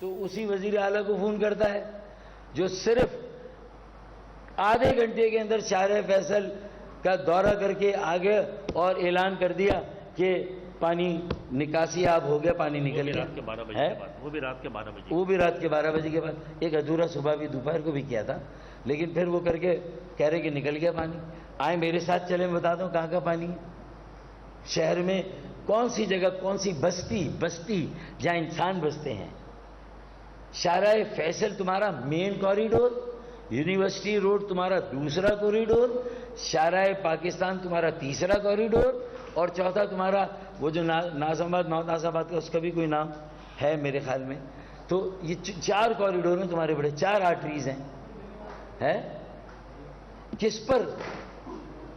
تو اسی وزیر اعلیٰ کو فون کرتا ہے جو صرف آدھے گھنٹے کے اندر شارع فیصل کا دورہ کر کے آگے اور اعلان کر دیا کہ پانی نکاسی آب ہو گیا، پانی نکل گیا۔ وہ بھی رات کے 12 بجے وہ بھی رات کے 12 بجے کے بعد، ایک ادھورا صبح بھی دوپہر کو بھی کیا تھا، لیکن پھر وہ کر کے کہہ رہے کہ نکل گیا پانی۔ آئے میرے ساتھ چلے، میں بتاتا ہوں کہاں کا پانی ہے شہر میں، کون سی جگہ، کون سی بستی جہاں انسان بستے ہیں۔ شارع فیصل تمہارا مین کوریڈور، یونیورسٹی روڈ تمہارا دوسرا کوریڈور، شارع پاکستان تمہارا تیسرا کوریڈور، اور چوتھا تمہارا وہ جو ناظم آباد، ماؤنٹ ناظم آباد کا اس کا بھی کوئی نام ہے میرے خیال میں۔ تو یہ 4 کوریڈور ہیں تمہارے بڑے، 4 آرٹریز ہیں۔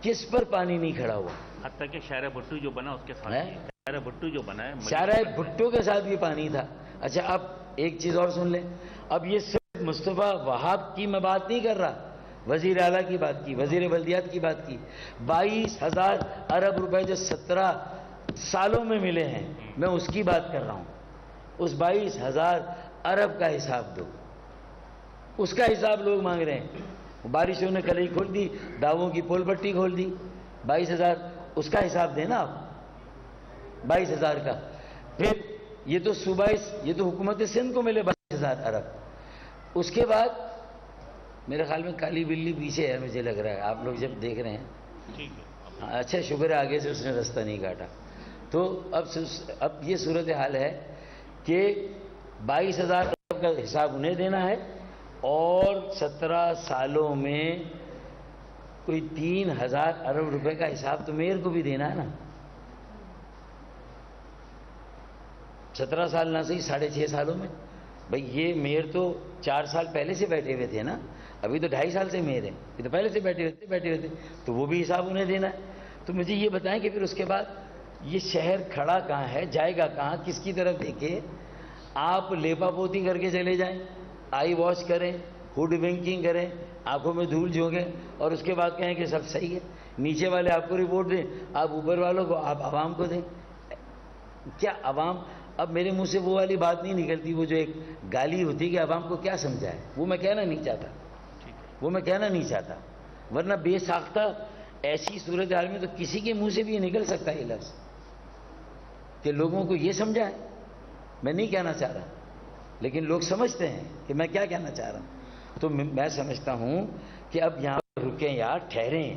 کس پر پانی نہیں کھڑا ہوا؟ حتیٰ کہ شارع بھٹو جو بنا اس کے ساتھ، شارع بھٹو جو بنا ہے، شارع بھٹو کے ساتھ بھی پانی تھا۔ اچھا اب ایک چیز اور سن لیں، اب یہ صرف مصطفیٰ وہاب کی میں بات نہیں کر رہا، وزیر اعلیٰ کی بات کی، وزیر بلدیات کی بات کی۔ 22,000 ارب روپے جو 17 سالوں میں ملے ہیں، میں اس کی بات کر رہا ہوں۔ اس 22,000 ارب کا حساب دو، اس کا حساب لوگ مانگ رہے ہیں۔ بارشوں نے کلئی کھول دی، داووں کی پول پٹی کھول دی، 22,000 اس کا حساب دینا آپ، 22,000 کا۔ پھر یہ تو یہ تو حکومت سندھ کو ملے 22,000 ارب۔ اس کے بعد میرے خیال میں کالی بلی پیچھے ہے، مجھے لگ رہا ہے آپ لوگ جب دیکھ رہے ہیں۔ اچھا شکر ہے آگے سے اس نے رستہ نہیں کاٹا۔ تو اب یہ صورتحال ہے کہ 22,000 ارب کا حساب انہیں دینا ہے، اور 17 سالوں میں کوئی 3,000 ارب روپے کا حساب تو میئر کو بھی دینا ہے نا۔ 17 سال نہ صحیح 6.5 سالوں میں، بھئی یہ میئر تو 4 سال پہلے سے بیٹھے ہوئے تھے نا، ابھی تو 2.5 سال سے میئر ہیں، یہ تو پہلے سے بیٹھے ہوئے تھے، تو وہ بھی حساب انہیں دینا ہے۔ تو مجھے یہ بتائیں کہ پھر اس کے بعد یہ شہر کھڑا کہاں ہے، جائے گا کہاں، کس کی طرف دیکھے؟ آپ لیپا پوتی کر کے چلے جائیں، آئی واش کریں، ہوڈ ونکنگ کریں، آنکھوں میں دھول جھونکیں، اور اس کے بعد کہیں کہ سب صحیح ہے، نیچے والے آپ کو رپورٹ دیں، آپ اوپر والوں کو، آپ عوام کو دیں۔ کیا عوام، اب میرے منہ سے وہ والی بات نہیں نکلتی، وہ جو ایک گالی ہوتی کہ عوام کو کیا سمجھائے، وہ میں کہنا نہیں چاہتا، ورنہ بے ساختہ ایسی صورتحال میں تو کسی کے منہ سے بھی یہ نکل سکتا ہے یہ لفظ کہ لوگوں کو یہ سمجھائے۔ میں نہیں کہنا چاہ رہا، لیکن لوگ سمجھتے ہیں کہ میں کیا کہنا چاہ رہا ہوں۔ تو میں سمجھتا ہوں کہ اب یہاں پر رکیں یار، ٹھہریں،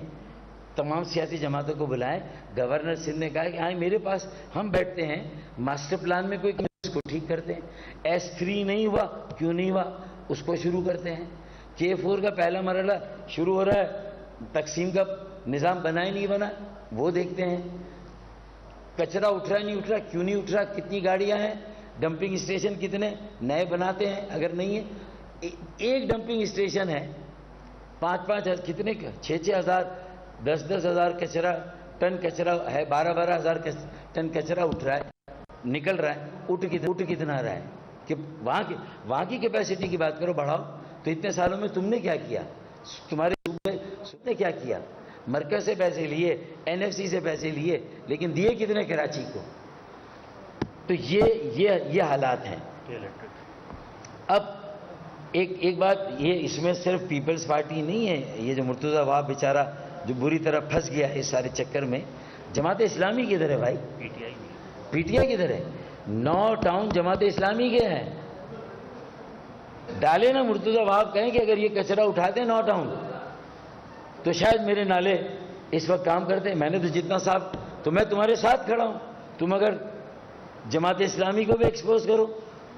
تمام سیاسی جماعتوں کو بلائیں۔ گورنر سندھ نے کہا کہ آئیں میرے پاس، ہم بیٹھتے ہیں، ماسٹر پلان میں کوئی اس کو ٹھیک کرتے ہیں۔ S3 نہیں ہوا، کیوں نہیں ہوا، اس کو شروع کرتے ہیں۔ K4 کا پہلا مرحلہ شروع ہو رہا ہے، تقسیم کا نظام بنا ہی نہیں بنا، وہ دیکھتے ہیں۔ کچرا اٹھ رہا ہے نہیں اٹھ رہا، کیوں نہیں اٹھ رہا، کتنی گاڑیاں ہیں، ڈمپنگ اسٹیشن کتنے نئے بناتے ہیں، اگر نہیں ہے ایک ڈمپنگ اسٹیشن ہے 5,000 کتنے 6,000 10,000 ٹن کچرا ہے، 12,000 ٹن کچرا اٹھ رہا ہے، نکل رہا ہے، اٹھ کتنا رہا ہے کہ وہاں کی کیپیسٹی کی بات کرو، بڑھاؤ۔ تو اتنے سالوں میں تم نے کیا کیا، تمہارے صوبے نے کیا کیا؟ مرکز سے پیسے لیے، NFC سے پیسے لیے، لیکن دیے کتنے کراچی کو؟ تو یہ حالات ہیں۔ اب ایک بات یہ، اس میں صرف پیپلز پارٹی نہیں ہے، یہ جو مرتضی وہاب بیچارہ جو بری طرح پھنس گیا ہے اس سارے چکر میں، جماعت اسلامی کدھر ہے بھائی؟ PTI کدھر ہے؟ 9 ٹاؤن جماعت اسلامی کے ہیں، ڈالے نا مرتضی وہاب، کہیں کہ اگر یہ کچرا اٹھاتے 9 ٹاؤن تو شاید میرے نالے اس وقت کام کرتے۔ میں نے تو جتنا صاف، تو میں تمہارے ساتھ کھڑا ہوں، تم اگر جماعت اسلامی کو بھی ایکسپوز کرو۔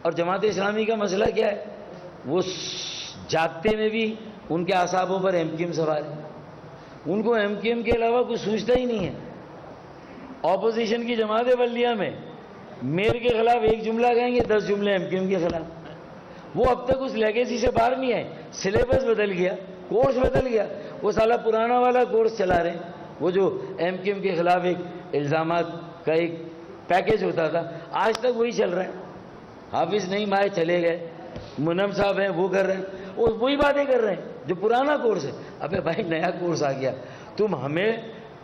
اور جماعت اسلامی کا مسئلہ کیا ہے، وہ جاگتے میں بھی ان کے اعصابوں پر MKM سوار ہے، ان کو MKM کے علاوہ کچھ سوچتا ہی نہیں ہے۔ اپوزیشن کی جماعت بلدیہ میں میئر کے خلاف ایک جملہ کہیں گے، 10 جملے MKM کے خلاف۔ وہ اب تک اس لیگیسی سے باہر نہیں آئے، سلیبس بدل گیا، کورس بدل گیا، وہ سالہ پرانا والا کورس چلا رہے ہیں، وہ جو MKM کے خلاف ایک الزامات کا ایک پیکیج ہوتا تھا، آج تک وہی چل رہا ہے۔ حافظ نہیں مائے چلے گئے، منم صاحب ہیں وہ کر رہے ہیں، وہ وہی باتیں کر رہے ہیں جو پرانا کورس ہے۔ ابے بھائی نیا کورس آ گیا،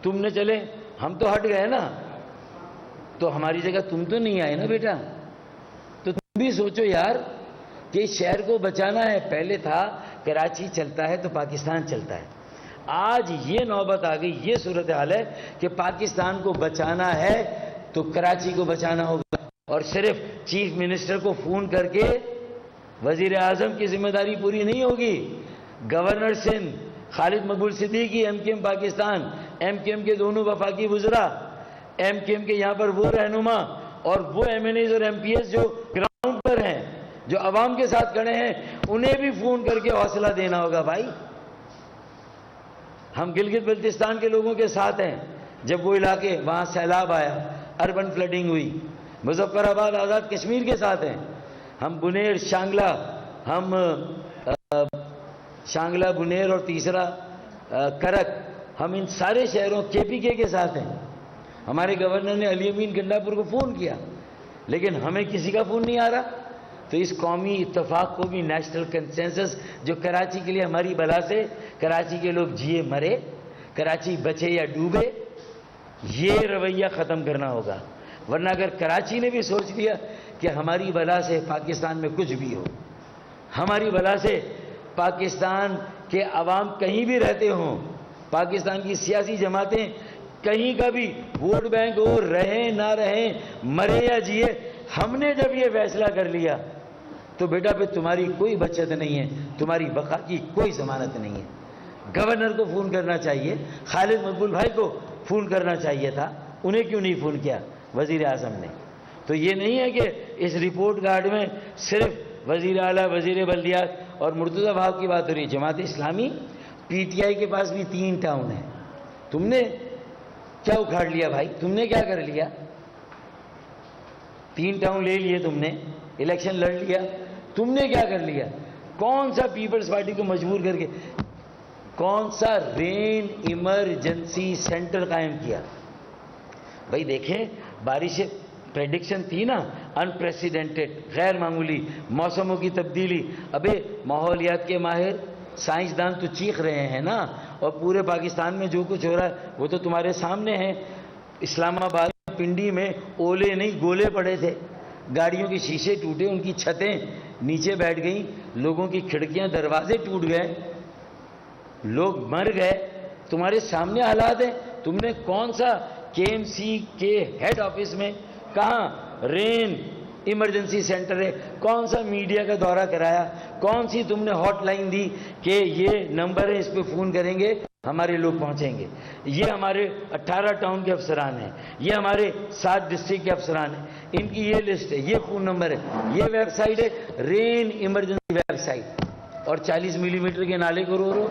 تم نے چلے، ہم تو ہٹ گئے نا، تو ہماری جگہ تم تو نہیں آئے نا بیٹا، تو تم بھی سوچو یار کہ اس شہر کو بچانا ہے. پہلے تھا کراچی چلتا ہے تو پاکستان چلتا ہے. آج یہ نوبت آ گئی, یہ صورتحال ہے کہ پاکستان کو بچانا ہے تو کراچی کو بچانا ہوگا. اور صرف چیف منسٹر کو فون کر کے وزیر اعظم کی ذمہ داری پوری نہیں ہوگی. Governor Sindh Khalid Maqbool Siddiqui M Q M Pakistan, M Q M کے دونوں وفاقی وزراء, ایم کیو ایم کے یہاں پر وہ رہنما اور وہ ایم این ایز اور ایم پی ایس جو گراؤنڈ پر ہیں, جو عوام کے ساتھ کھڑے ہیں, انہیں بھی فون کر کے حوصلہ دینا ہوگا. بھائی ہم گلگت بلتستان کے لوگوں کے ساتھ ہیں. جب وہ علاقے وہاں سیلاب آیا, اربن فلڈنگ ہوئی, مظفر آباد آزاد کشمیر کے ساتھ ہیں. ہم بنیر شانگلہ, ہم شانگلہ بنیر اور تیسرا کرک, ہم ان سارے شہروں کے پی کے ساتھ ہیں. ہمارے گورنر نے علی امین گنڈاپور کو فون کیا, لیکن ہمیں کسی کا فون نہیں آ رہا. تو اس قومی اتفاق کو بھی, نیشنل کنسنسس جو کراچی کے لیے ہماری بلا سے, کراچی کے لوگ جیے مرے, کراچی بچے یا ڈوبے, یہ رویہ ختم کرنا ہوگا. ورنہ اگر کراچی نے بھی سوچ لیا کہ ہماری بلا سے پاکستان میں کچھ بھی ہو, ہماری بلا سے پاکستان کے عوام کہیں بھی رہتے ہوں, پاکستان کی سیاسی جماعتیں کہیں کا بھی ووٹ بینک ہو, رہیں نہ رہیں, مرے یا جیے, ہم نے جب یہ فیصلہ کر لیا تو بیٹا پھر تمہاری کوئی بچت نہیں ہے, تمہاری بقا کی کوئی ضمانت نہیں ہے. گورنر کو فون کرنا چاہیے, خالد مقبول بھائی کو فون کرنا چاہیے تھا, انہیں کیوں نہیں فون کیا وزیر اعظم نے؟ تو یہ نہیں ہے کہ اس رپورٹ کارڈ میں صرف وزیر اعلیٰ, وزیر بلدیات اور مرتضی بھاؤ کی بات ہو رہی ہے. Jamaat Islami P T I کے پاس بھی 3 ٹاؤن ہیں. تم نے کیا اکھاڑ لیا بھائی؟ تم نے کیا کر لیا؟ 3 ٹاؤن لے لیے تم نے, الیکشن لڑ لیا, تم نے کیا کر لیا؟ کون سا پیپلز پارٹی کو مجبور کر کے کون سا رین ایمرجنسی سینٹر قائم کیا؟ بھائی دیکھیں, بارش پریڈکشن تھی نا, انپریسیڈنٹڈ, غیر معمولی, موسموں کی تبدیلی. ابے ماحولیات کے ماہر سائنسدان تو چیخ رہے ہیں نا, اور پورے پاکستان میں جو کچھ ہو رہا ہے وہ تو تمہارے سامنے ہے. اسلام آباد پنڈی میں اولے نہیں گولے پڑے تھے, گاڑیوں کے شیشے ٹوٹے, ان کی چھتیں نیچے بیٹھ گئیں, لوگوں کی کھڑکیاں دروازے ٹوٹ گئے, لوگ مر گئے. تمہارے سامنے حالات ہیں. تم نے کون سا کے ایم سی کے ہیڈ آفس میں کہاں رین ایمرجنسی سینٹر ہے, کون سا میڈیا کا دورہ کرایا, کون سی تم نے ہاٹ لائن دی کہ یہ نمبر ہے, اس پہ فون کریں گے ہمارے لوگ پہنچیں گے؟ یہ ہمارے 18 ٹاؤن کے افسران ہیں, یہ ہمارے 7 ڈسٹرکٹ کے افسران ہیں, ان کی یہ لسٹ ہے, یہ فون نمبر ہے, یہ ویب سائٹ ہے رین ایمرجنسی ویب سائٹ, اور 40 ملی میٹر کے نالے کو رو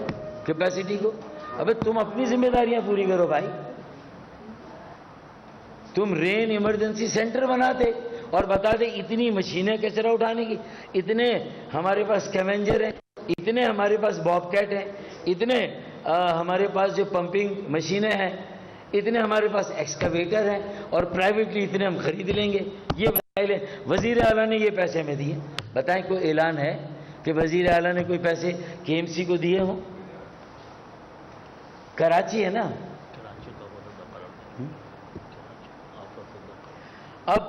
کیپیسٹی کو. ابے تم اپنی ذمہ داریاں پوری کرو بھائی. تم رین ایمرجنسی سینٹر بناتے اور بتاتے اتنی مشینیں کچرا اٹھانے کی, اتنے ہمارے پاس اسکیوینجر ہیں, اتنے ہمارے پاس باب کیٹ ہیں, اتنے ہمارے پاس جو پمپنگ مشینیں ہیں, اتنے ہمارے پاس ایکسکیویٹر ہیں, اور پرائیویٹلی اتنے ہم خرید لیں گے. یہ بتائیں, وزیر اعلیٰ نے یہ پیسے ہمیں دیے. بتائیں کوئی اعلان ہے کہ وزیر اعلیٰ نے کوئی پیسے کے ایم سی کو دیے ہوں؟ کراچی ہے نا. اب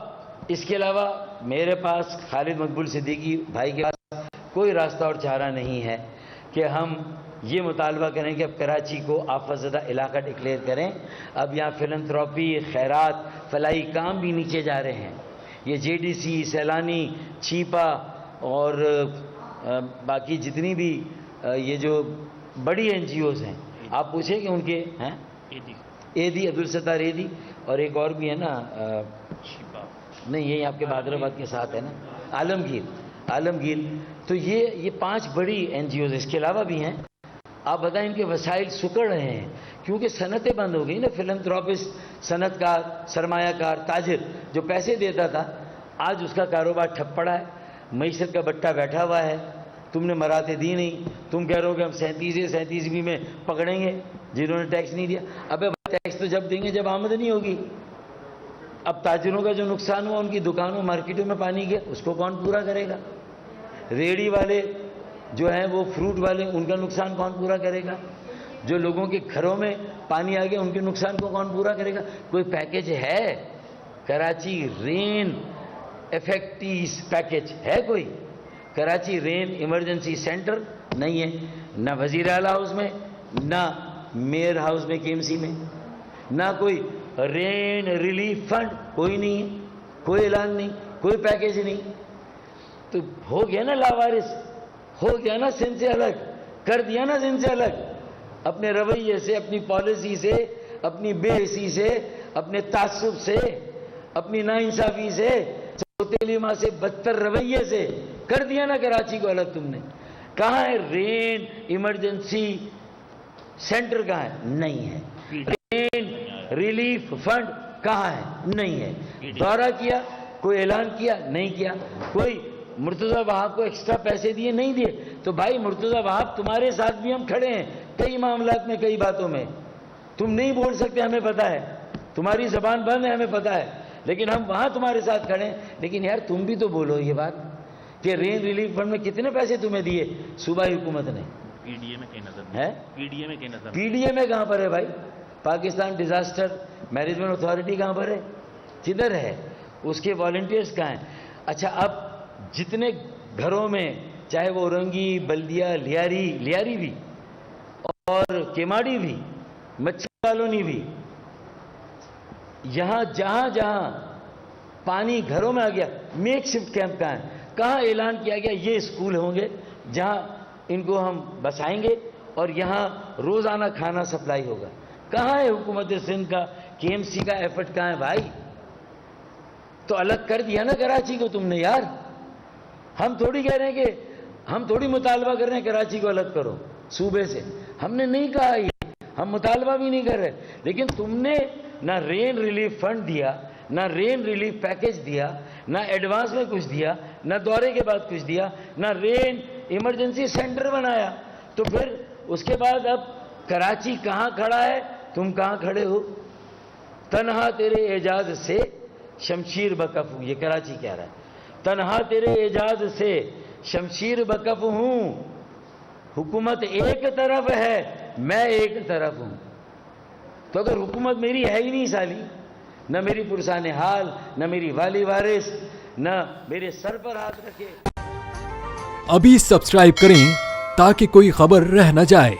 اس کے علاوہ میرے پاس خالد مقبول صدیقی بھائی کے پاس کوئی راستہ اور چارہ نہیں ہے کہ ہم یہ مطالبہ کریں کہ اب کراچی کو آفت زدہ علاقہ ڈکلیئر کریں. اب یہاں فلنتھراپی, خیرات, فلاحی کام بھی نیچے جا رہے ہیں. یہ J D C, Saylani, Chhipa اور باقی جتنی بھی یہ جو بڑی این جی اوز ہیں, آپ پوچھیں کہ ان کے ہیں ایدی, عبدالستار ایدی, اور ایک اور بھی ہے نا, نہیں یہ آپ کے بہادرآباد کے ساتھ ہے نا, عالمگیر. تو یہ 5 بڑی این جی اوز اس کے علاوہ بھی ہیں. آپ بتائیں ان کے وسائل سکڑ رہے ہیں کیونکہ صنعتیں بند ہو گئی نا. فلنتھراپسٹ, صنعت کار, سرمایہ کار, تاجر جو پیسے دیتا تھا, آج اس کا کاروبار ٹھپ پڑا ہے, معیشت کا بٹا بیٹھا ہوا ہے. تم نے مراتے دی نہیں, تم کہہ رہے ہو کہ ہم 37ویں میں پکڑیں گے جنہوں نے ٹیکس نہیں دیا. ابے ٹیکس تو جب دیں گے جب آمدنی ہوگی. اب تاجروں کا جو نقصان ہوا, ان کی دکانوں مارکیٹوں میں پانی گیا, اس کو کون پورا کرے گا؟ ریڑھی والے جو ہیں وہ فروٹ والے, ان کا نقصان کون پورا کرے گا؟ جو لوگوں کے گھروں میں پانی آ گیا ان کے نقصان کو کون پورا کرے گا؟ کوئی پیکج ہے؟ کراچی رین افیکٹیز پیکج ہے کوئی؟ کراچی رین ایمرجنسی سینٹر نہیں ہے، نہ وزیر اعلیٰ ہاؤس میں، نہ میئر ہاؤس میں KMC میں، نہ کوئی رین ریلیف فنڈ، کوئی نہیں ہے، کوئی اعلان نہیں، کوئی پیکیج نہیں. تو ہو گیا نا لاوارث، ہو گیا نا سندھ سے الگ، کر دیا نا سندھ سے الگ، اپنے رویے سے، اپنی پالیسی سے، اپنی بے حسی سے، اپنے تعصب سے، اپنی ناانصافی سے، سوتیلی ماں سے بدتر رویے سے کر دیا نا کراچی کو الگ تم نے. کہاں ہے رین ایمرجنسی سینٹر؟ کہاں ہے؟ نہیں ہے. رین ریلیف فنڈ کہاں ہے؟ نہیں ہے. دورہ کیا، کوئی اعلان کیا؟ نہیں کیا. کوئی مرتضیٰ وہاب کو ایکسٹرا پیسے دیے؟ نہیں دیے. تو بھائی مرتضیٰ وہاب تمہارے ساتھ بھی ہم کھڑے ہیں کئی معاملات میں، کئی باتوں میں. تم نہیں بول سکتے، ہمیں پتہ ہے، تمہاری زبان بند ہے، ہمیں پتہ ہے، لیکن ہم وہاں تمہارے ساتھ کھڑے ہیں. لیکن یار تم بھی تو بولو یہ بات کہ رین ریلیف فنڈ میں کتنے پیسے تمہیں دیے صوبائی حکومت نے؟ PDA میں کہیں نظر ہے PDA میں کہیں نظر PDA میں کہاں پر ہے بھائی؟ پاکستان ڈیزاسٹر مینجمنٹ اتھارٹی کہاں پر ہے؟ کدھر ہے؟ اس کے والنٹیئرز کہاں ہیں؟ اچھا اب جتنے گھروں میں، چاہے وہ اورنگی، بلدیہ، لیاری بھی اور کیماڑی بھی، مچھر کالونی بھی، یہاں جہاں جہاں پانی گھروں میں آ گیا، میک شفٹ کیمپ کہاں ہے؟ کہاں اعلان کیا گیا یہ اسکول ہوں گے جہاں ان کو ہم بسائیں گے اور یہاں روزانہ کھانا سپلائی ہوگا؟ کہاں ہے حکومت سندھ کا KMC کا ایفرٹ؟ کہاں ہے بھائی؟ تو الگ کر دیا نا کراچی کو تم نے یار. ہم تھوڑی کہہ رہے ہیں کہ ہم تھوڑی مطالبہ کر رہے ہیں کراچی کو الگ کرو صوبے سے، ہم نے نہیں کہا یہ، ہم مطالبہ بھی نہیں کر رہے. لیکن تم نے نہ رین ریلیف فنڈ دیا، نہ رین ریلیف پیکیج دیا، نہ ایڈوانس میں کچھ دیا، نہ دورے کے بعد کچھ دیا، نہ رین ایمرجنسی سینٹر بنایا. تو پھر اس کے بعد اب کراچی کہاں کھڑا ہے، تم کہاں کھڑے ہو؟ تنہا تیرے اعجاز سے شمشیر بکف ہوں، یہ کراچی کہہ رہا ہے. تنہا تیرے اعجاز سے شمشیر بکف ہوں، حکومت ایک طرف ہے، میں ایک طرف ہوں. تو اگر حکومت میری ہے ہی نہیں سالی، نہ میری پرسان حال، نہ میری والی وارث، نہ میرے سر پر ہاتھ رکھے. ابھی سبسکرائب کریں تاکہ کوئی خبر رہ نہ جائے.